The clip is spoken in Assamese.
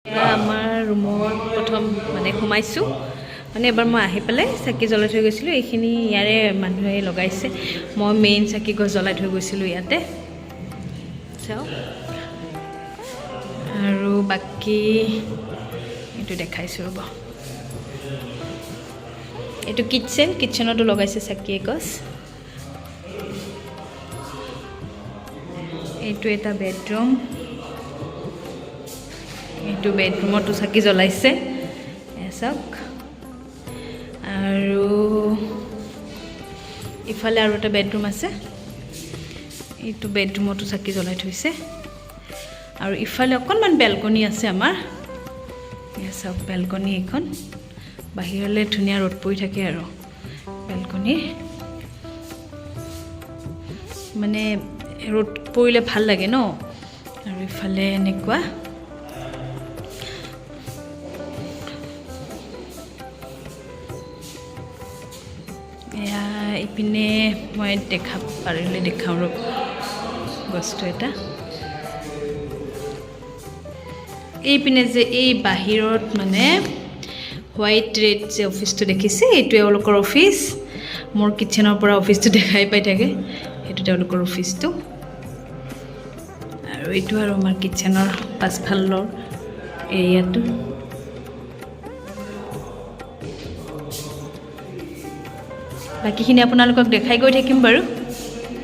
আমাৰ ৰুমত প্ৰথম মানে সোমাইছোঁ মানে এবাৰ মই আহি পেলাই চাকি জ্বলাই থৈ গৈছিলোঁ এইখিনি ইয়াৰে মানুহে লগাইছে মই মেইন চাকি গছ জ্বলাই থৈ গৈছিলোঁ ইয়াতে চাওক আৰু বাকী এইটো দেখাইছোঁ ৰ'ব এইটো কিটচেনতো লগাইছে চাকি গছ এইটো এটা বেডৰুম এইটো বেডৰুমতো চাকি জ্বলাইছে চাওক আৰু ইফালে আৰু এটা বেডৰুম আছে এইটো বেডৰুমতো চাকি জ্বলাই থৈছে আৰু ইফালে অকণমান বেলকনি আছে আমাৰ চাওক বেলকনি এখন বাহিৰলৈ ধুনীয়া ৰ'দ পৰি থাকে আৰু বেলকনি মানে ৰ'দ পৰিলে ভাল লাগে ন আৰু ইফালে এনেকুৱা এয়া ইপিনে মই পাৰিলে দেখাওঁ ৰ'ব বস্তু এটা এইপিনে যে এই বাহিৰত মানে হোৱাইট ৰেড যে অফিচটো দেখিছে এইটো এওঁলোকৰ অফিচ মোৰ কিটচেনৰ পৰা অফিচটো দেখাই পাই থাকে সেইটো তেওঁলোকৰ অফিচটো আৰু এইটো আৰু আমাৰ কিটচেনৰ পাছফালৰ এৰিয়াটো বাকীখিনি আপোনালোকক দেখাই গৈ থাকিম বাৰু